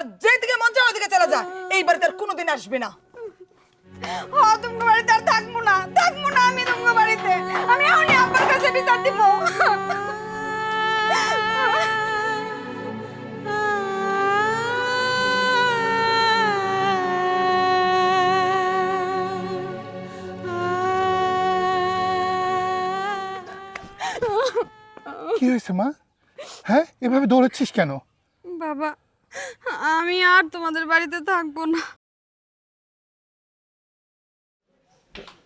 তোর যেদিকে মন চায় ওইদিকে চলে যা, এই বাড়িতে আর কোনোদিন আসবি না। তোমার বাড়িতে আর থাকবো না আমি তোমার বাড়িতে। আমি এখনই আব্বার কাছে বিচার দিব। কি হয়েছে মা? হ্যাঁ, এভাবে দৌড়াচ্ছিস কেন? বাবা, আমি আর তোমাদের বাড়িতে থাকবো না।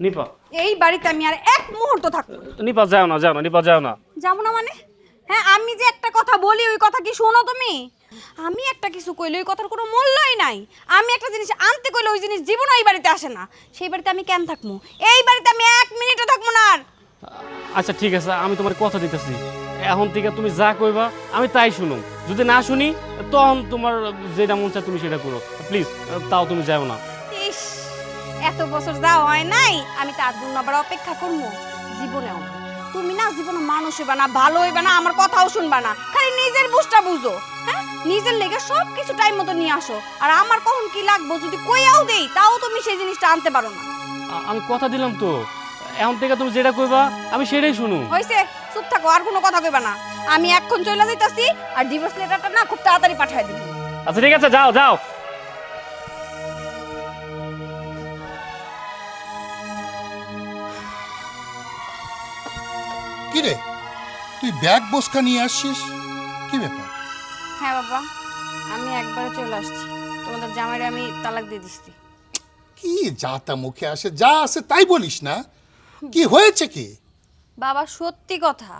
নিপা, এই বাড়িতে আমি আর এক মুহূর্ত থাকবো না। নিপা যাও না, যাও না, নিপা যাও না। যাবো না মানে? হ্যাঁ, আমি যে একটা কথা বলি ওই কথা কি শোনো তুমি? আমি একটা কিছু কইলে ওই কথার কোনো মূল্যই নাই। আমি একটা জিনিস আনতে কইলে ওই জিনিস জীবনে এই বাড়িতে আসে না। সেই বাড়িতে আমি কেন থাকবো? এই বাড়িতে আমি এক মিনিটও থাকবো না আর। আচ্ছা ঠিক আছে, আমি তোমার কথা দিতেছি, এখন থেকে তুমি যা কইবা আমি তাই শুনুম। যদি না শুনি তখন তোমার যেটা মন চায় তুমি সেটা করো, প্লিজ। তাও তুমি যাও না। ইস, এত বছর যাওয়া হয় নাই, আমি তার জন্য আবার অপেক্ষা করবো? জীবনেও না। তুমি না জীবনে মানুষ হইবা না, ভালো হইবা না, আমার কথাও শুনবা না, খালি নিজের বুঝটা বুঝো। হ্যাঁ, নিজের লেগে সব কিছু টাইম মতো নিয়ে আসো, আর আমার কখন কি লাগবো যদি কইয়াও দেই তাও তুমি সেই জিনিসটা আনতে পারো না। আমি কথা দিলাম তো, এখন থেকে তুমি যেটা কইবা আমি সেটাই শুনুম। হইছে, চুপ থাকো, আর কোনো কথা কইবা না। আমি এখন চলে যাইতাছি, আর ডিভোর্স লেটারটা না খুব তাড়াতাড়ি পাঠিয়ে দিব। আচ্ছা ঠিক আছে, যাও যাও। কি রে, তুই ব্যাগ বস্কা নিয়ে আসছিস, কি ব্যাপার? হ্যাঁ বাবা, আমি একবারে চলে আসছি। তোমাদের জামাইরে আমি তালাক দিয়ে দিচ্ছি। কি যা তা মুখে আসে, যা আছে তাই বলিস না। কি হয়েছে কি? বাবা সত্যি কথা,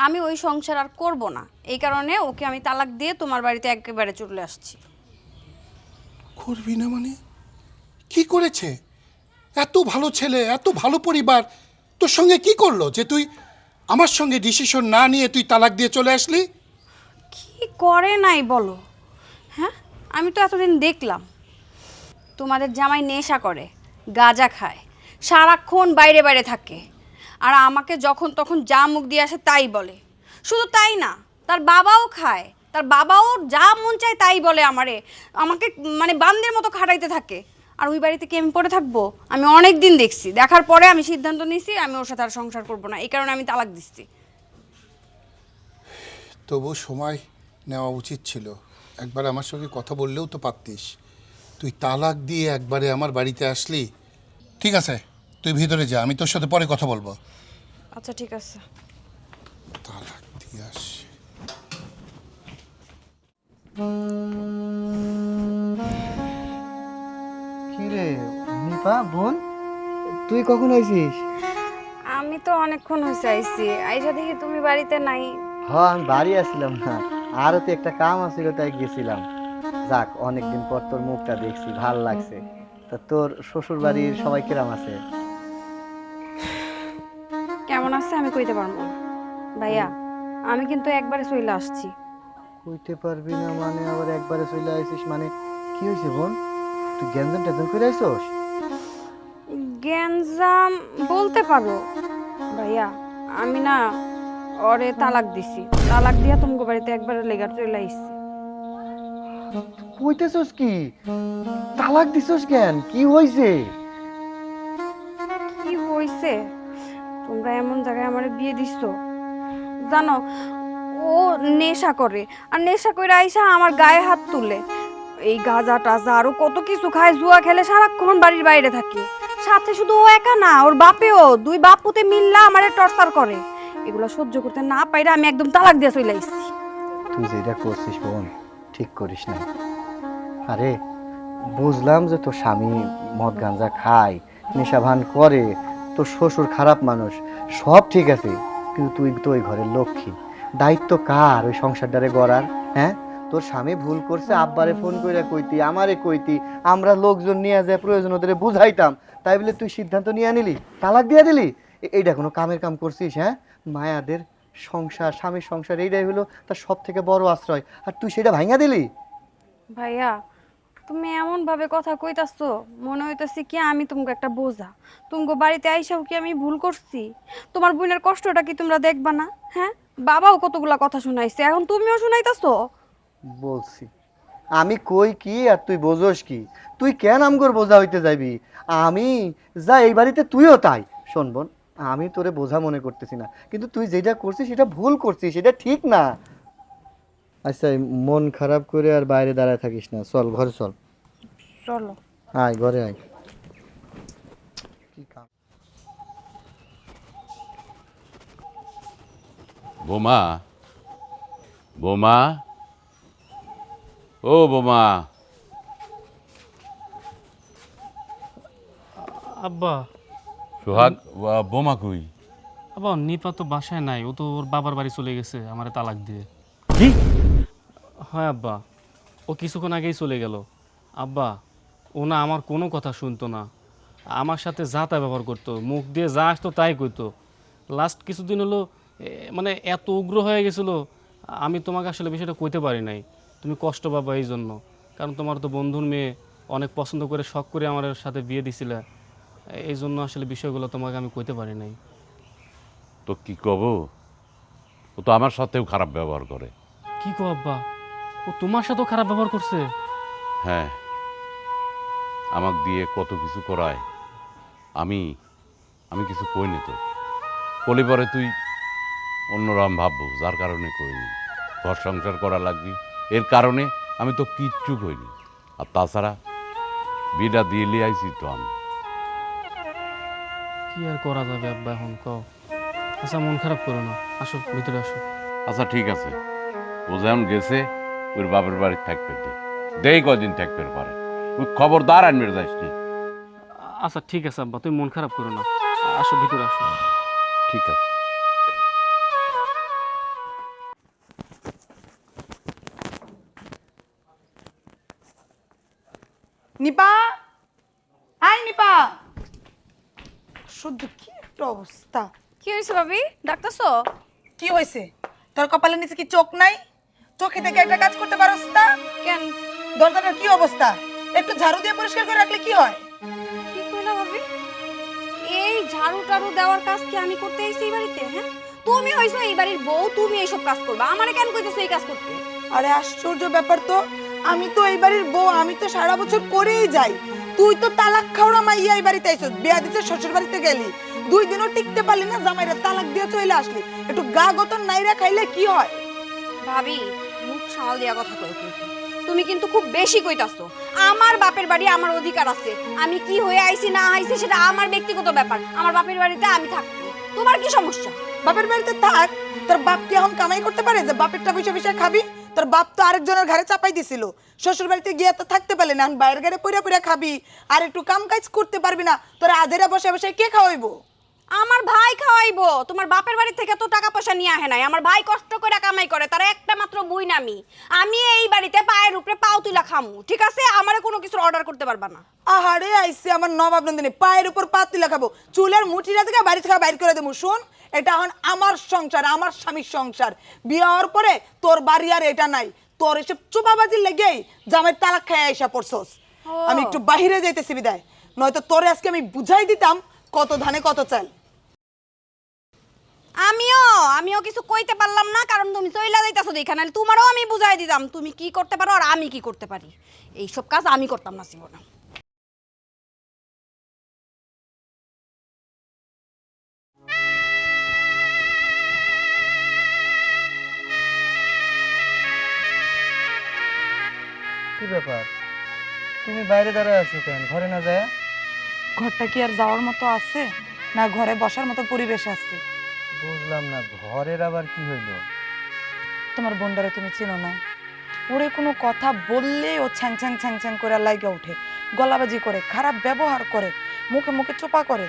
আমি ওই সংসার আর করব না, এই কারণে ওকে আমি তালাক দিয়ে তোমার বাড়িতে একেবারে চলে আসছি। করবি না মানে? কি করেছে? এত ভালো ছেলে, এত ভালো পরিবার, তোর সঙ্গে কি করলো যে তুই আমার সঙ্গে ডিসিশন না নিয়ে তুই তালাক দিয়ে চলে আসলি? কি করে নাই বলো? হ্যাঁ, আমি তো এতদিন দেখলাম তোমাদের জামাই নেশা করে, গাঁজা খায়, সারাক্ষণ বাইরে বাইরে থাকে, আর আমাকে যখন তখন যা মুখ দিয়ে আসে তাই বলে। শুধু তাই না, তার বাবাও খায়, তার বাবাও যা মন চায় তাই বলে আমাকে মানে বান্দের মতো খাটাইতে থাকে। আর ওই বাড়িতে কি আমি পড়ে থাকবো? আমি অনেক দিন দেখছি, দেখার পরে আমি সিদ্ধান্ত নিয়েছি আমি ওর সাথে আর সংসার করবো না, এই কারণে আমি তালাক দিচ্ছি। তবু সময় নেওয়া উচিত ছিল, একবার আমার সঙ্গে কথা বললেও তো পারতিস। তুই তালাক দিয়ে একবারে আমার বাড়িতে আসলি। ঠিক আছে, তুই ভিতরে যা, আমি তোর সাথে পরে কথা বলবো। আচ্ছা ঠিক আছে। তালাক দিয়ে আসছি। কি রে নিপা বোন, তুই কখন আইছিস? আমি তো অনেকক্ষণ হয়েছে আইছি, আইসা দেখি তুমি বাড়িতে নাই। হ্যাঁ, আমি বাড়ি আসছিলাম না, আরো তো একটা কাম আছিল তাই গেছিলাম। যাক, অনেকদিন পর তোর মুখটা দেখছি, ভাল লাগছে। তা তোর শ্বশুর বাড়ির সবাই কিরাম আছে? কেমন আছে আমি কইতে পারবো না ভাইয়া, আমি কিন্তু একবারে চলে আসছি। কইতে পারবি না মানে? আবার একবারে চলে আইছিস মানে? কি হয়েছে বোন, তুই গ্যাঞ্জাম ট্যাঞ্জাম করে আইছস? গ্যাঞ্জাম বলতে পারো ভাইয়া, আমি না ওরে তালাক দিছি, তালাক দিয়া তোমাকে বাড়িতে একবারে লেগার চলে আইছি। কইতেছস কি? তালাক দিছস কেন? কি হইছে? কি হইছে? তোমরা এমন জায়গায় আমারে বিয়ে দিছো, জানো ও নেশা করে, আর নেশা করে আইসা আমার গায়ে হাত তুলে, এই গাঁজা টাজা আরো কত কিছু খায়, জুয়া খেলে, সারাক্ষণ বাড়ির বাইরে থাকে। সাথে শুধু ও একা না, ওর বাপেও, দুই বাপুতে মিল্লা আমারে টর্চার করে। এগুলো সহ্য করতে না পাইরা আমি একদম তালাক দিয়ে চলে আইছি। তুই যেটা করছিস বোন ঠিক করিস না। আরে বুঝলাম যে তোর স্বামী মদ গাঁজা খায়, নেশা ভান করে, তোর শ্বশুর খারাপ মানুষ, সব ঠিক আছে, কিন্তু তুই তো ওই ঘরের লক্ষ্মী। দায়িত্ব কার ওই সংসারটারে গড়ার? হ্যাঁ, তোর স্বামী ভুল করছে, আব্বারে ফোন কইরা কইতি, আমারে কইতি, আমরা লোকজন নিয়ে যায় প্রয়োজন ওদের বুঝাইতাম, তাই বলে তুই সিদ্ধান্ত নিয়ে নিলি, তালাক দিয়ে দিলি? এইটা কোনো কামের কাম করছিস? হ্যাঁ, মায়াদের সংসার, স্বামীর সংসার, এইটাই হলো তার সব থেকে বড় আশ্রয়, আর তুই সেটা ভাঙা দিলি। ভাইয়া, তুমি এমন ভাবে কথা কইতাছো, মনে হইতাছে কি আমি তোমাকে একটা বোঝা। তোমাকে বাড়িতে আইসাও কি আমি ভুল করছি? তোমার বোনের কষ্টটা কি তোমরা দেখবা না? হ্যাঁ, বাবাও কতগুলা কথা শুনাইছে, এখন তুমিও শুনাইতাছো। বলছি আমি কই কি আর তুই বোঝোস কি? তুই কেন আমগর বোঝা হইতে যাবি? আমি যা এই বাড়িতে তুইও তাই। শোন বোন, আমি তোরে বোঝা মনে করতেছি না, কিন্তু তুই যেটা করছিস সেটা ভুল করছিস, সেটা ঠিক না। আচ্ছা, এই মন খারাপ করে আর বাইরে দাঁড়ায় থাকিস না, চল ঘরে চল। চলো। আয় ঘরে আয়। কি কাম? বোমা, বোমা, ও বোমা। আব্বা, সোহাগ, বোমা কই? আব্বা নিপা তো বাসায় নাই, ও তো ওর বাবার বাড়ি চলে গেছে আমারে তালাক দিয়ে। কি? হ্যাঁ আব্বা, ও কিছুক্ষণ আগেই চলে গেল। আব্বা, ও না আমার কোনো কথা শুনতো না, আমার সাথে যা তা ব্যবহার করতো, মুখ দিয়ে যা আসতো তাই কইতো। লাস্ট কিছুদিন হলো মানে এত উগ্র হয়ে গেছিলো, আমি তোমাকে আসলে বিষয়টা কইতে পারি নাই। তুমি কষ্ট পাবা এই জন্য, কারণ তোমার তো বন্ধুর মেয়ে, অনেক পছন্দ করে শখ করে আমার সাথে বিয়ে দিছিলে, এই জন্য আসলে বিষয়গুলো তোমাকে আমি কইতে পারি নাই। তো কি কব? ও তো আমার সাথেও খারাপ ব্যবহার করে। কি কো আব্বা, ও তোমার সাথেও খারাপ ব্যবহার করছে? হ্যাঁ, আমাকে দিয়ে কত কিছু করায়। আমি আমি কিছু কইনি তো। বলি পরে তুই অন্যরকম ভাববো, যার কারণে কইনি। ঘর সংসার করা লাগবি, এর কারণে আমি তো কিচ্ছু কইনি। আর তাছাড়া বিটা দিয়ে লিয়ে আইছি তো আমি। কি আর করা যাবে আব্বা এখন কও। আচ্ছা মন খারাপ করো না, আসো ভিতরে আসো। আচ্ছা ঠিক আছে, ও যেমন গেছে ওর বাপের বাড়ি থাকবে, দেই কদিন থাকবে পারে। ওই খবরদার আনবে যাইস নি। আচ্ছা ঠিক আছে আব্বা, তুমি মন খারাপ করো না, আসো ভিতরে আসো। ঠিক আছে। নিপা, হাই নিপা। শুদ্ধ কি একটা অবস্থা। কি হয়েছে ভাবি, ডাকতেছো? কি হয়েছে? তোর কপালের নিচে কি চোখ নাই? চোখে থেকে একটা কাজ করতে পারোস না? কেন? দরজাটার কি অবস্থা? একটু ঝাড়ু দিয়ে পরিষ্কার করে রাখলে কি হয়? কি কইলা ভাবি? এই ঝাড়ু টাড়ু দেওয়ার কাজ কি আমি করতে আইছি এই বাড়িতে? হ্যাঁ, তুমি হইছো এই বাড়ির বউ, তুমি এইসব কাজ করবা, আমারে কেন কইতেছো এই কাজ করতে? আরে আশ্চর্য ব্যাপার তো, আমি তো এই বাড়ির বউ, আমি তো সারা বছর করেই যাই। তুই তো তালাক খাওয়া মাইয়া এই বাড়িতে আইছস, বিয়া দিতে শ্বশুর বাড়িতে গেলি, 2 দিনও টিকতে পারলি না, জামাইরা তালাক দিয়ে চলে আসলি। একটু গা গতন নাইরা খাইলে কি হয়? ভাবি, মুখ সামাল দিয়া কথা কই কিন্তু। তুমি কিন্তু খুব বেশি কইতাছো। আমার বাপের বাড়ি, আমার অধিকার আছে। আমি কি হয়ে আইছি না আইছি সেটা আমার ব্যক্তিগত ব্যাপার। আমার বাপের বাড়িতে আমি থাকবো, তোমার কি সমস্যা? বাপের বাড়িতে থাক, তোর বাপ কি এখন কামাই করতে পারে যে বাপেরটা বসে বসে খাবি? তোর বাপ তো আরেকজনের ঘরে চাপাই দিছিল, শ্বশুর বাড়িতে গিয়ে তো থাকতে পারলি না, এখন বাইরের ঘরে পইরা পইরা খাবি, আর একটু কাম কাজ করতে পারবি না? তোর আধেরা বসে বসে কে খাওয়াইবো? আমার ভাই খাওয়াইবো। তোমার বাপের বাড়ি থেকে তো টাকা পয়সা নিয়ে আহে নাই, আমার ভাই কষ্ট করে কামাই করে, তার একটা মাত্র বুইন আমি। আমি এই বাড়িতে পায়ের উপরে পাও তুলা খামু, ঠিক আছে? আমারে কোনো কিছু অর্ডার করতে পারবা না। আহারে আইসে আমার নবাব নন্দিনী, পায়ের উপর পাতি লাগাবো, চুলের মুঠিটা থেকে বাড়ি থেকে বাইর করে দেবো। শোন, এটা এখন আমার সংসার, আমার স্বামীর সংসার। বিয়ে হওয়ার পরে তোর বাড়ি আর এটা নাই। তোর এসব চোপাবাজির লেগেই জামাই তালাক খেয়ে আইসা পড়ছস। আমি একটু বাহিরে যাইতেছি বিদায়, নয়তো তোরে আজকে আমি বুঝাই দিতাম কত ধানে কত চাল। আমিও কিছু কইতে পারলাম না, কারণ তুমি চইলা যাইতাছো দেখা, নাহলে তোমারও আমি বুঝাই দিতাম তুমি কি করতে পারো আর আমি কি করতে পারি। এইসব কাজ আমি করতাম না জীবনে। কি ব্যাপার, তুমি বাইরে দাঁড়ায় আছো কেন? ঘরে না যায়? ঘরটা কি আর যাওয়ার মতো আছে, না ঘরে বসার মতো পরিবেশ আছে? বুঝলাম না, ঘরের আবার কি হইলো? তোমার বোনটারে তুমি চিনো না? ওরে কোনো কথা বললে ও ছ্যাং ছ্যাং ছ্যাং ছ্যাং করে লাইগা ওঠে, গলাবাজি করে, খারাপ ব্যবহার করে, মুখে মুখে চোপা করে।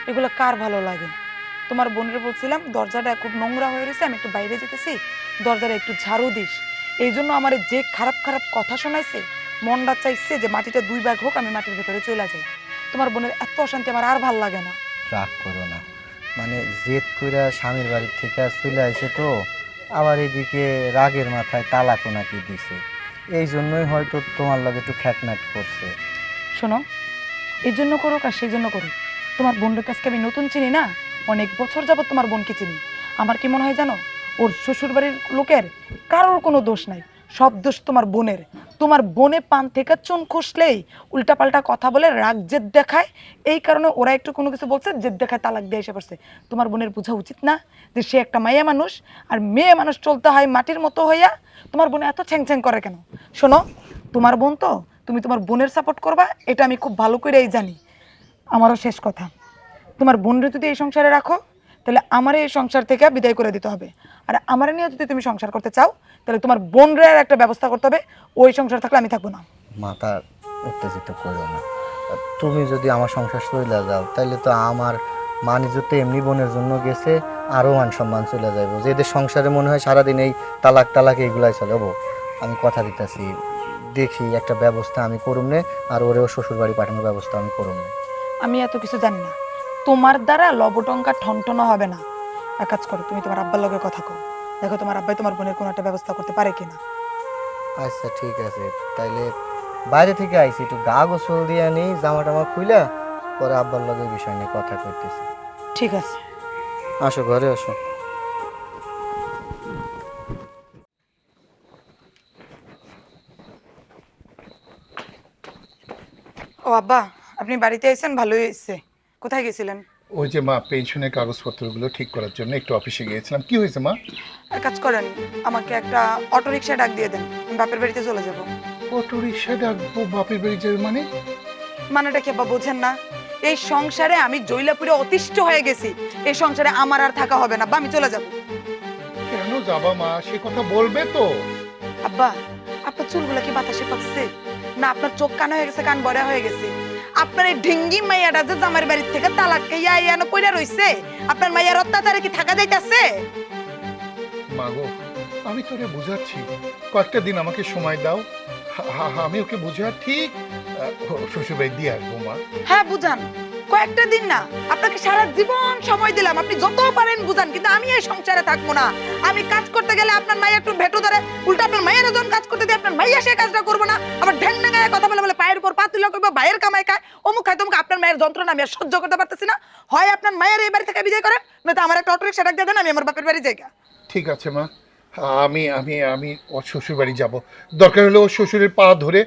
এগুলো কার ভালো লাগে? তোমার বোনের বলছিলাম দরজাটা খুব নোংরা হয়ে রয়েছে, আমি একটু বাইরে যেতেছি, দরজাটা একটু ঝাড়ু দিস। এই জন্য আমার যে খারাপ খারাপ কথা শোনাইছে, মনটা চাইছে যে মাটিটা 2 ভাগ হোক, আমি মাটির ভেতরে চলে যাই। তোমার বোনের এত অশান্তি আমার আর ভাল লাগে না। রাগ করো না, মানে জেদ কইরা স্বামীর বাড়ি থেকে চলে আইছে তো, আবার এদিকে রাগের মাথায় তালাকও নাকি দিছে, এই জন্যই হয়তো তোমার লাগে একটু খ্যাটম্যাট করছে। শোনো, এই জন্য করুক আর সেই জন্য করুক, তোমার বোনের কাছকে আমি নতুন চিনি না, অনেক বছর যাবত তোমার বোনকে চিনি। আমার কি মনে হয় জানো, ওর শ্বশুর বাড়ির লোকের কারোর কোনো দোষ নাই, সব দোষ তোমার বোনের। তোমার বোনে পান থেকে চুন খসলেই উল্টাপাল্টা কথা বলে রাগ জেদ দেখায়, এই কারণে ওরা একটু কোনো কিছু বলছে জেদ দেখায় তালাক দিয়ে এসে পড়ছে। তোমার বোনের বোঝা উচিত না যে সে একটা মাইয়া মানুষ, আর মেয়ে মানুষ চলতে হয় মাটির মতো হইয়া। তোমার বোনে এত ছ্যাং ছ্যাং করে কেন? শোনো, তোমার বোন তো, তুমি তোমার বোনের সাপোর্ট করবা, এটা আমি খুব ভালো করেই জানি। আমারও শেষ কথা, তোমার বোনরে যদি এই সংসারে রাখো তাহলে আমার এই সংসার থেকে বিদায় করে দিতে হবে। আর আমার নিয়ে যদি তুমি সংসার করতে চাও তাহলে তোমার বোনরে আর একটা ব্যবস্থা করতে হবে। ওই সংসার থাকলে আমি থাকবো না। মাথা উত্তেজিত করো না। তুমি যদি আমার সংসার চলে যাও তাহলে তো আমার মান ইজ্জত এমনি বোনের জন্য গেছে, আরও মান সম্মান চলে যাইব। যে এদের সংসারে মনে হয় সারাদিন এই তালাক তালাক এইগুলাই চলে। আমি কথা দিতেছি, দেখি একটা ব্যবস্থা আমি করুম নে, আর ওরেও শ্বশুর বাড়ি পাঠানোর ব্যবস্থা আমি করুম নে। আমি এত কিছু জানি না, তোমার দ্বারা লবটঙ্কা ঠনঠনো হবে না। এক কাজ করো, তুমি তোমার আব্বার লগে কথা কও, দেখো তোমার আব্বাই তোমার বোনের কোনো একটা ব্যবস্থা করতে পারে কিনা। আচ্ছা ঠিক আছে, তাইলে বাইরে থেকে আইছি, একটু গা গোসল দিয়ে আনি, জামা টামা খুইলা পরে আব্বার লগে এই বিষয় নিয়ে কথা কইতেছি। ঠিক আছে। আসো ঘরে আসো। ও আব্বা, আপনি বাড়িতে এসেছেন, ভালোই এসছে। কোথায় গেছিলেন? ওই যে মা, পেনশনের কাগজপত্রগুলো ঠিক করার জন্য একটু অফিসে গিয়েছিলাম। কি হয়েছে মা? এক কাজ করেন, আমাকে একটা অটো রিক্সা ডাক দিয়ে দেন, আমি বাপের বাড়িতে চলে যাব। অটো রিক্সা ডাকবো? বাপের বাড়ি যাবে মানে? মানেটা কি আব্বা বোঝেন না? এই সংসারে আমি জৈলাপুরে অতিষ্ঠ হয়ে গেছি। এই সংসারে আমার আর থাকা হবে না, বা আমি চলে যাব। কেন যাবা মা? সে কথা বলবে তো। আব্বা, আপনার চুলগুলো কি বাতাসে পাকছে, না আপনার চোখ কানা হয়ে গেছে, কান বড়া হয়ে গেছে? আপনার এই ঢিঙ্গি মাইয়াটা যে জামার বাড়ির থেকে তালাক খাইয়া আইয়ানো কইরা রইছে, আপনার মাইয়ার অত্যাচারে কি থাকা যাইতাছে? মা গো, আমি তোরে বুঝাচ্ছি, কয়েকটা দিন আমাকে সময় দাও। আমি ওকে বুঝা ঠিক শ্বশুরবাড়ি দিয়ে আসবো মা। হ্যাঁ বুঝান, কয়েকটা দিন না, আপনাকে সারা জীবন সময় দিলাম, আপনি যত পারেন বুঝান, কিন্তু আমি এই সংসারে থাকবো না। আমি কাজ করতে গেলে আপনার মাইয়া একটু ভেটো ধরে, উল্টা আপনার মায়ের যখন কাজ করতে দিয়ে আপনার মাইয়া সেই কাজটা করবো না। আবার ঢ্যাং ঢ্যাঙ্গায় কথা বলে বলে পায়ের উপর পা তুলে করবো, ভাইয়ের কামাই খায়, অমুক খায় তমুক। আপনার মায়ের যন্ত্রণা আমি আর সহ্য করতে পারতেছি না। হয় আপনার মায়ের এই বাড়ি থেকে বিদায় করেন, নয়তো আমার একটা অটো রিক্সা ডাক দিয়ে দেন, আমি আমার বাপের বাড়ি যাই। ঠিক আছে মা, আমি আমি আমি ওর শ্বশুর বাড়ি যাবো। দরকার হলে ওর শ্বশুরের পা ধরে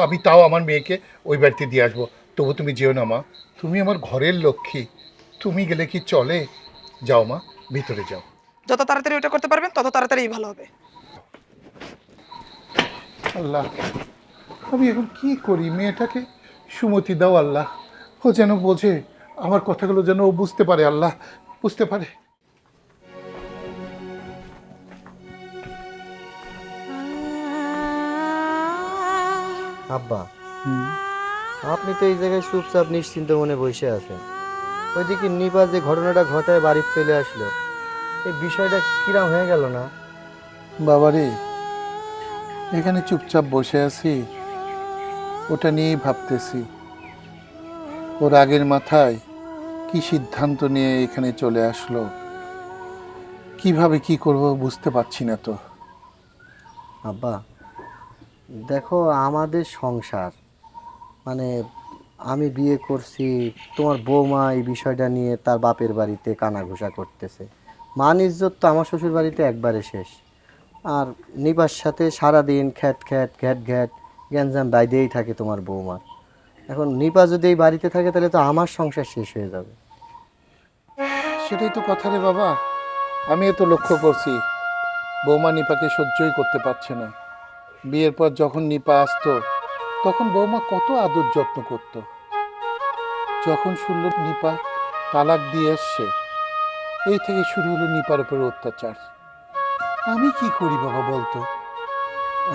আমি তাও আমার মেয়েকে ওই বাড়িতে দিয়ে আসবো। তবু তুমি যেও না মা, তুমি আমার ঘরের লক্ষ্মী। তুমি গেলে কি চলে? যাও মা, ভিতরে যাও। যত তাড়াতাড়ি ওটা করতে পারবেন তত তাড়াতাড়ি ভালো হবে। আল্লাহ, আমি এখন কি করি? মেয়েটাকে সুমতি দাও আল্লাহ, ও যেন বোঝে, আমার কথাগুলো যেন ও বুঝতে পারে। আল্লাহ, বুঝতে পারে। আব্বা, আপনি তো এই জায়গায় চুপচাপ নিশ্চিন্ত মনে বসে আছেন, ওইদিকে নিপা যে ঘটনাটা ঘটায় বাড়ি চলে আসলো, এই বিষয়টা কিরাম হয়ে গেল না? বাবারে, এখানে চুপচাপ বসে আছি, ওটা নিয়েই ভাবতেছি। ওর আগের মাথায় কি সিদ্ধান্ত নিয়ে এখানে চলে আসলো, কিভাবে কি করব বুঝতে পারছি না তো। আব্বা দেখো, আমাদের সংসার, মানে আমি বিয়ে করছি, তোমার বৌমা এই বিষয়টা নিয়ে তার বাপের বাড়িতে কানাঘুষা করতেছে। মান ইজ্জত তো আমার শ্বশুর বাড়িতে একবারে শেষ। আর নিপার সাথে সারাদিন খ্যাট খ্যাট ঘ্যাট ঘ্যাট গ্যাঞ্জাম বাইদেই থাকে তোমার বৌমার। এখন নিপা যদি এই বাড়িতে থাকে তাহলে তো আমার সংসার শেষ হয়ে যাবে। সেটাই তো কথা রে বাবা, আমি তো লক্ষ্য করছি বৌমা নিপাকে সহ্যই করতে পারছে না। বিয়ের পর যখন নিপা আসতো তখন বৌমা কত আদর যত্ন করত। যখন শুনল নিপা তালাক দিয়ে এসছে, এই থেকে শুরু হলো নিপার উপরে অত্যাচার। আমি কি করি বাবা বলতো?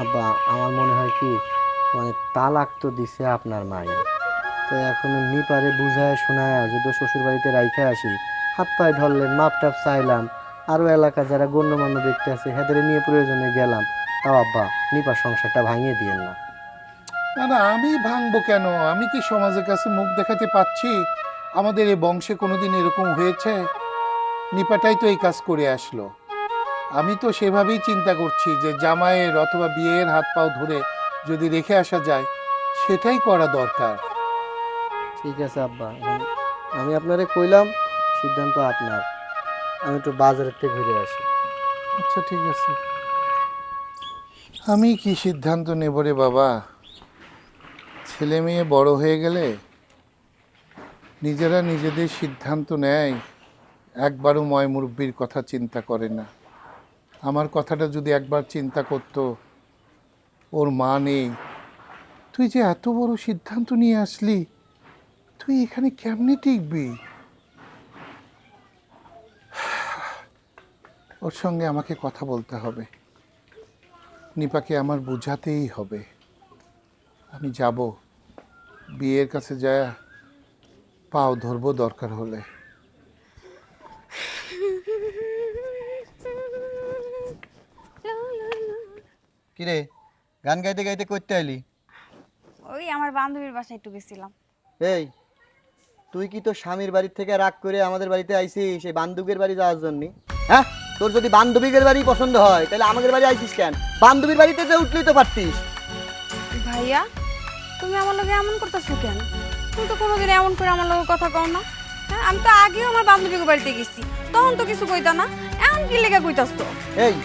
আব্বা আমার মনে হয় কি, মানে তালাক তো দিছে আপনার মায়ে, তো এখন নিপারে বুঝায় শোনায় যদি শ্বশুর বাড়িতে রাইখে আসি, হাত পায়ে ধরলেন, মাপ টাপ চাইলাম, আরও এলাকা যারা গণ্যমান্য ব্যক্তি আছে হেদের নিয়ে প্রয়োজনে গেলাম, তাও আব্বা নিপার সংসারটা ভাঙিয়ে দিয়েন না। না না, আমি ভাঙবো কেন? আমি কি সমাজের কাছে মুখ দেখাতে পাচ্ছি? আমাদের এই বংশে কোনোদিন এরকম হয়েছে? নিপাটাই তো এই কাজ করে আসলো। আমি তো সেভাবেই চিন্তা করছি যে জামাইয়ের অথবা বিয়ের হাত পাও ধরে যদি রেখে আসা যায়, সেটাই করা দরকার। ঠিক আছে আব্বা, এখন আমি আপনারে কইলাম, সিদ্ধান্ত আপনার। আমি একটু বাজারের থেকে ঘুরে আসি। আচ্ছা ঠিক আছে। আমি কি সিদ্ধান্ত নেব রে বাবা? ছেলে মেয়ে বড় হয়ে গেলে নিজেরা নিজেদের সিদ্ধান্ত নেয়, একবারও ময় মুরব্বির কথা চিন্তা করে না। আমার কথাটা যদি একবার চিন্তা করতো, ওর মা নেই, তুই যে এত বড় সিদ্ধান্ত নিয়ে আসলি, তুই এখানে কেমনে টিকবি? ওর সঙ্গে আমাকে কথা বলতে হবে, নিপাকে আমার বোঝাতেই হবে। আমি যাব, বিয়ের কাছে যায় পাও ধরবো দরকার হলে। কিরে, গান গাইতে গাইতে করতে আইলি? ওই আমার বান্ধবীর বাসায় একটু গেছিলাম। এই, তুই কি তোর স্বামীর বাড়ি থেকে রাগ করে আমাদের বাড়িতে আইছিস সেই বান্ধবীর বাড়ি যাওয়ার জন্য? হ্যাঁ, তোর যদি বান্ধবীদের বাড়ি পছন্দ হয় তাহলে আমাদের বাড়ি আইছিস কেন? বান্ধবীর বাড়িতে যে উঠলেই তো পারতিস। ভাইয়া, তুমি আমার লগে এমন করতেছো কেন? তুমি তো কোনোদিন এমন করে আমার লগে কথা কও না। হ্যাঁ, আমি তো আগেও আমার বান্ধবীর বাড়িতে গেছি, তখন তো কিছু কইতা না, এখন কি লেগে কইতাছো? এই,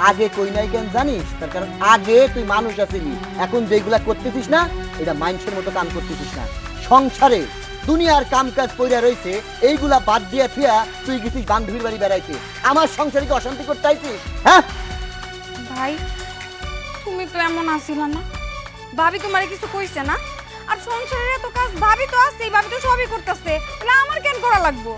আগে কই নাই কেন জানিস? তার কারণ আগে তুই মানুষ আছিলি, এখন যেগুলা করতেছিস না এটা মানুষের মতো কাম করতেছিস না। সংসারে দুনিয়ার কাম কাজ কইরা রইছে, এইগুলা বাদ দিয়া থিয়া তুই গেছিস বান্ধবীর বাড়ি বেড়াইতে। আমার সংসারে কি অশান্তি করতে আইছিস? হ্যাঁ ভাই, তুমি তো এমন আসিলা না, ভাবি তোমারে কিছু কইছে না? আর সংসারের এত কাজ ভাবি তো আছে, ভাবি তো সবই করতেছে, তাহলে আমার কেন করা লাগবো?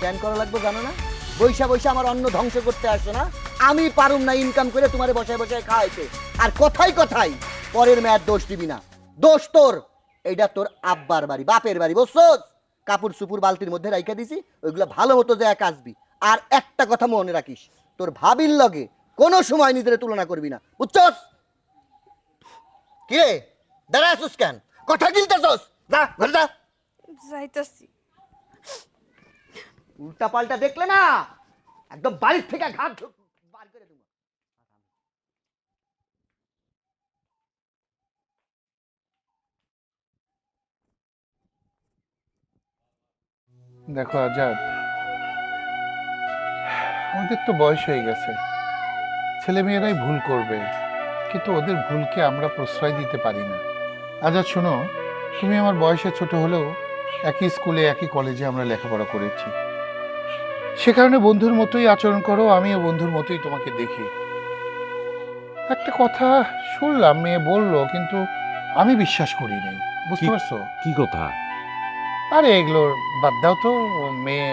কেন করা লাগবে জানো না? বৈশা বৈশা আমার অন্ন ধ্বংস করতে আসো না। আমি পারুম না ইনকাম করে তোমারে বসায় বসায় খাওয়াইতে। আর কথাই কথাই পরের মেয়ের দোষ দিবি না, দোষ তোর। এইটা তোর আব্বার বাড়ি, বাপের বাড়ি, বুঝছস? কাপড় সুপুর বালতির মধ্যে রাইখা দিছি, ওইগুলো ভালো মতো যায় কাচবি। আর একটা কথা মনে রাখিস, তোর ভাবির লগে কোনো সময় নিজের তুলনা করবি না, বুঝছস? কি রে, দাঁড়া আসুস কেন? কথা গিলতেছস? যা ঘরে যা। যাইতাছি। উল্টা পাল্টা দেখলে না একদম বাড়ির থেকে ঘাট বার করে দেবো। দেখো আজাদ, ওদের তো বয়স হয়ে গেছে, ছেলে মেয়েরাই ভুল করবে, কিন্তু ওদের ভুলকে আমরা প্রশ্রয় দিতে পারি না। আজাদ শোনো, তুমি আমার বয়সে ছোট হলেও একই স্কুলে একই কলেজে আমরা লেখাপড়া করেছি, সে কারণে বন্ধুর মতোই আচরণ করো, আমিও বন্ধুর মতোই তোমাকে দেখি। একটা কথা শুনলাম, মেয়ে বললো, কিন্তু আমি বিশ্বাস করি নাই, বুঝতে পারছো? কি কথা? আরে এগুলো বাদ দাও তো, মেয়ে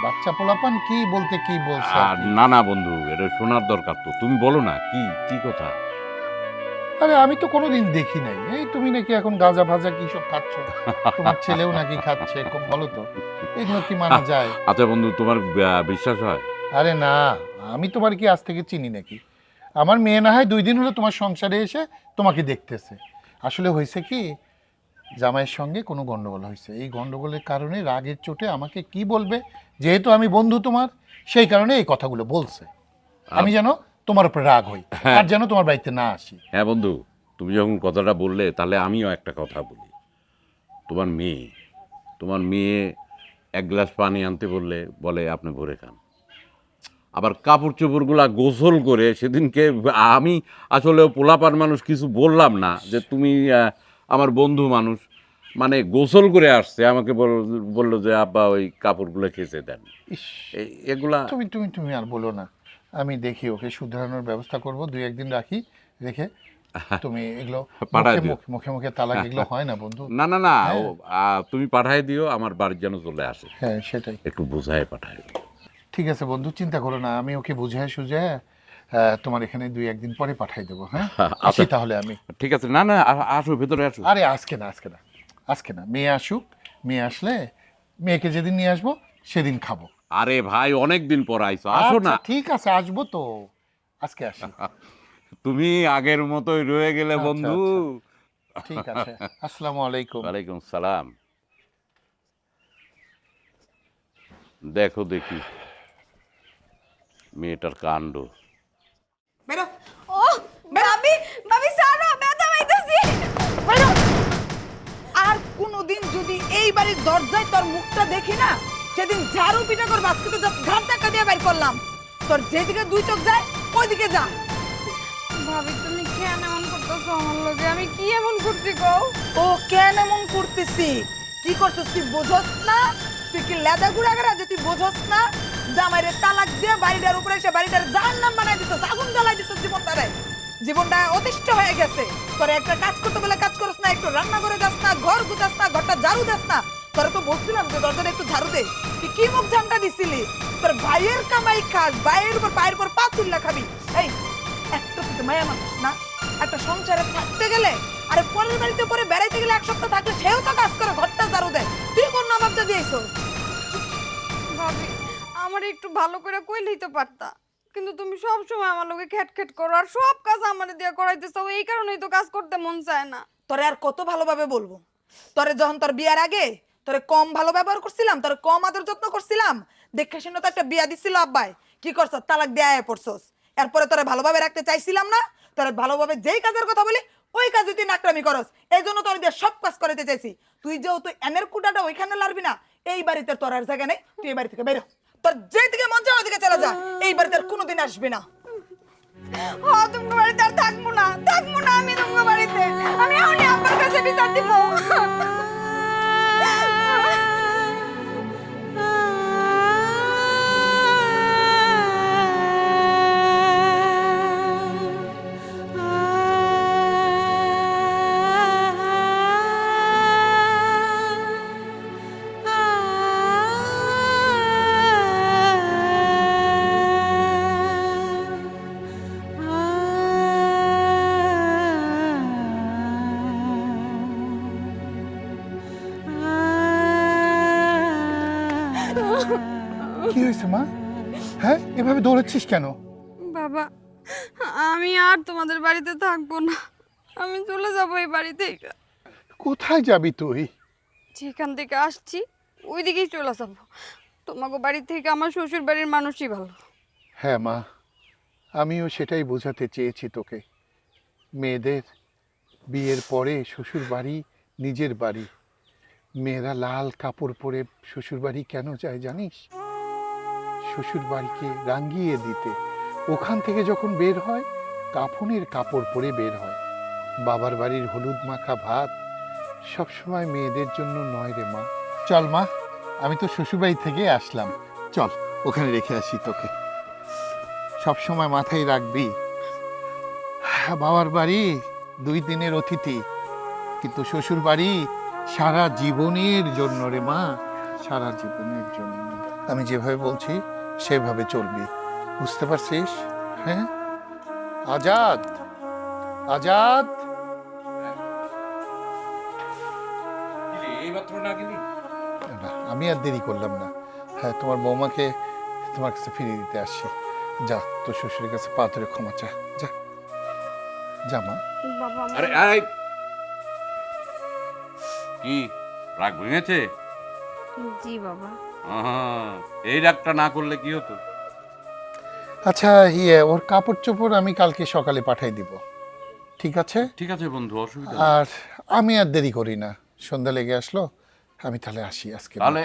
বাচ্চা পোলাপান কি বলতে কি বলছে আর আর কি। না না বন্ধু, এটা শোনার দরকার তো, তুমি বলো না কি কি কথা। আরে আমি তো কোনোদিন দেখি নাই, এই তুমি নাকি এখন গাঁজা ভাজা কি সব খাচ্ছ, তোমার ছেলেও নাকি খাচ্ছে, খুব ভালো তো, এগুলো কি মানা যায়? আচ্ছা বন্ধু, তোমার বিশ্বাস হয়? আরে না, আমি তোমার কি আজ থেকে চিনি নাকি? আমার মেয়ে না হয় 2 দিন হলো তোমার সংসারে এসে তোমাকে দেখতেছে। আসলে হয়েছে কি, জামাইয়ের সঙ্গে কোনো গন্ডগোল হয়েছে, এই গন্ডগোলের কারণে রাগের চোটে আমাকে কি বলবে, যেহেতু আমি বন্ধু তোমার, সেই কারণে এই কথাগুলো বলছে। আমি যেন তোমার উপর রাগ হই, আর যেন তোমার বাড়িতে না আসি। হ্যাঁ বন্ধু, তুমি যখন কথাটা বললে তাহলে আমিও একটা কথা বলি। তোমার মেয়ে 1 গ্লাস পানি আনতে বলে আপনি ভরে খান, আবার কাপড় চোপড়গুলা গোসল করে সেদিনকে আমি আসলে পোলাপান মানুষ কিছু বললাম না, যে তুমি আমার বন্ধু মানুষ, মানে গোসল করে আসছে, আমাকে বললো যে আব্বা ওই কাপড়গুলো কেচে দেন। ইস, এগুলা তুমি তুমি তুমি আর বলো না, আমি দেখি ওকে শুধরানোর ব্যবস্থা করব, 2-1 দিন রেখে তুমি এগুলো পাঠায় দিও। মুখে মুখে তালাক এগুলো হয় না বন্ধু। না না না, হ্যাঁ। তুমি পাঠায় দিও, আমার বাড়ির যেন চলে আসে, হ্যাঁ সেটাই। একটু বোঝায় পাঠায় দিও। ঠিক আছে বন্ধু, চিন্তা করো না, আমি ওকে বুঝায় সুঝায় তোমার এখানে 2-1 দিন পরে পাঠাই দেবো। হ্যাঁ, আসি তাহলে আমি। ঠিক আছে, না না আসো, ভেতরে আসো। আরে আজকে না, মেয়ে আসুক, মেয়ে আসলে মেয়েকে যেদিন নিয়ে আসবো সেদিন খাবো। আরে ভাই, অনেক দিন পর আইছো, আসো না। আচ্ছা, ঠিক আছে, আসবো তো, আজকে আসি। তুমি আগের মতোই রয়ে গেলে আচ্ছা, বন্ধু। ঠিক আছে, আসসালামু আলাইকুম। ওয়ালাইকুম সালাম। দেখো দেখি মেয়েটার কাণ্ড। বেরো ও ভাবি, ভাবি সারা ব্যথা পাইতেছি। বেরো। আর কোনোদিন যদি এই বাড়ির দরজায় তোর মুখটা দেখি না, সেদিন ঝাড়ু পিটা করে আজকে তো ঘাট ধাক্কা দিয়ে বের করলাম। তোর যেদিকে 2 চোখ যায় ওইদিকে যা। ভাবি, তুমি কেন এমন করতেছো আমার লগে? আমি কি এমন করছি কও? ও কেন এমন করতেছি? কি করছিস তুই বোঝস না? তুই কি লেদা গুড়া গেরা যে তুই বোঝস না? জামাইরে তালাক দিয়ে বাড়িটার উপরে এসে বাড়িটার জাহান্নাম বানাই দিছিস, আগুন জ্বালাই দিছিস জীবনটারে। জীবনটা অতিষ্ঠ হয়ে গেছে। তোর একটা কাজ করতে বলে কাজ করস না, একটু রান্না করে যাস না, ঘর গুছাস না, ঘরটা ঝাড়ু দাস না। তোরা তো বলছিলাম যে দরজাটা একটু ঝাড়ু দে, তুই কি মুখ ঝামটা দিছিলি? তোর ভাইয়ের কামাই খাস, ভাইয়ের উপর পায়ের উপর পা তুললা খাবি। এই একটা তুই তো মায়া মানুষ না? একটা সংসারে থাকতে গেলে, আরে পরের বাড়িতে পরে বেড়াইতে গেলে এক সপ্তাহ থাকলে সেও তো কাজ করে, ঘরটা ঝাড়ু দেয়। তুই কোন নবাবটা দিয়েছো? ভাবি, আমার একটু ভালো করে কইলেই তো পারতা। কিন্তু তুমি সব সময় আমার লগে খ্যাট করো আর সব কাজ আমারে দিয়ে করাইতেছো, এই কারণেই তো কাজ করতে মন চায় না। তোরে আর কত ভালোভাবে বলবো? তোরে যখন তোর বিয়ার আগে তোরে কম ভালো ব্যবহার করছিলাম, তোরে কম আদর যত্ন করছিলাম, দেখে শুনে তো একটা বিয়া দিছিল আব্বাই। কি করছ? তালাক দেয়া পড়ছস। এরপরে তোরে ভালোভাবে রাখতে চাইছিলাম না, তোরে ভালোভাবে যেই কাজের কথা বলি ওই কাজে তুই নাকরামি করস। এই জন্য তোর দিয়ে সব কাজ করাতে চাইছি। তুই যেহেতু এনের কুটাটা ওইখানে লারবি না, এই বাড়িতে তোর আর জায়গা নেই, তুই এই বাড়ি থেকে বেরো। তোর যেই দিকে মন চায় ওইদিকে চলে যা, এই বাড়িতে আর কোনোদিন আসবি না। তুমি বাড়িতে আর থাকবো না, থাকবো না আমি তোমার বাড়িতে। আমি এখনই আব্বার কাছে বিচার দিব। কি হয়েছে মা? হ্যাঁ, এভাবে দৌড়াচ্ছিস কেন? বাবা, আমি আর তোমাদের বাড়িতে থাকবো না, আমি চলে যাবো এই বাড়ি থেকে। কোথায় যাবি তুই? যেখান থেকে আসছি ওই দিকেই চলে যাবো। তোমাকে বাড়ি থেকে আমার শ্বশুর বাড়ির মানুষই ভালো। হ্যাঁ মা, আমিও সেটাই বোঝাতে চেয়েছি তোকে। মেয়েদের বিয়ের পরে শ্বশুর বাড়ি নিজের বাড়ি। মেয়েরা লাল কাপড় পরে শ্বশুর বাড়ি কেন যায় জানিস? শ্বশুর বাড়িকে রাঙিয়ে দিতে। ওখান থেকে যখন বের হয় কাফনের কাপড় পরে বের হয়। বাবার বাড়ির হলুদ মাখা ভাত সবসময় মেয়েদের জন্য নয় রে মা। চল মা, আমি তো শ্বশুরবাড়ি থেকে আসলাম, চল ওখানে রেখে আসি তোকে। সব সময় মাথায় রাখবি, বাবার বাড়ি 2 দিনের অতিথি, কিন্তু শ্বশুর বাড়ি সারা জীবনের জন্য রে মা, সারা জীবনের জন্য। আমি যেভাবে বলছি সেভাবে চলবি, বুঝতে পারছিস? হ্যাঁ আজাদ, আজাদ। না, আমি আর দেরি করলাম না। হ্যাঁ, তোমার বৌমাকে তোমার কাছে ফিরিয়ে দিতে আসছি। যা, তোর শ্বশুরের কাছে পা ধরে ক্ষমা চা, যা যা মা। বাবা, আরে আয়, কি রাগ ভেঙেছে? জি বাবা। আহা, এই রাগটা না করলে কি হতো? আচ্ছা, ওর কাপড় চোপড় আমি কালকে সকালে পাঠাই দিব, ঠিক আছে? ঠিক আছে বন্ধু, অসুবিধা নেই। আর আমি আর দেরি করি না, সন্ধ্যা লেগে আসলো, আমি তাহলে আসি আজকে। তাহলে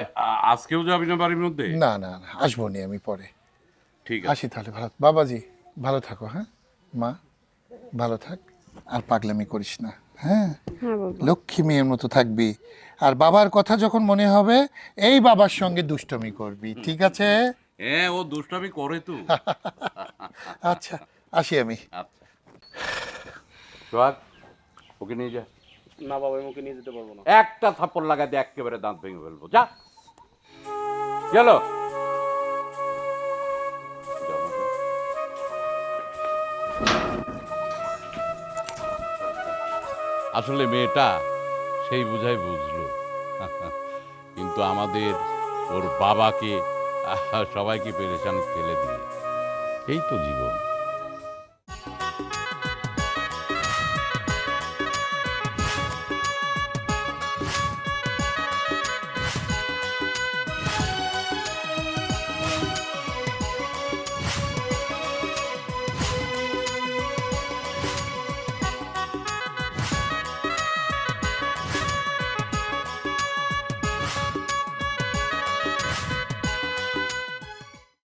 আজকেও যাবি না বাড়ির মধ্যে? না না না, আসবো নি আমি পরে। ঠিক আছে। আসি তাহলে, ভালো বাবাজি, ভালো থাকো। হ্যাঁ মা, ভালো থাক, আর পাগলামি করিস না। হ্যাঁ, লক্ষ্মী মেয়ের মতো থাকবি। আর বাবার কথা যখন মনে হবে এই বাবার সঙ্গে দুষ্টমি করবি, ঠিক আছে? হ্যাঁ, ও দুষ্টামি করে তো। আচ্ছা, আসি আমি। আচ্ছা সোহাগ, ওকে নিয়ে যা। না বাবা, আমি ওকে নিয়ে যেতে পারবো না। একটা থাপ্পড় লাগাতে একেবারে দাঁত ভেঙে ফেলবো। যা চলো। আসলে মেয়েটা সেই বুঝাই বুঝলো, কিন্তু আমাদের ওর বাবাকে সবাইকে পেরেশানি ফেলে দিয়ে এই তো জীবন।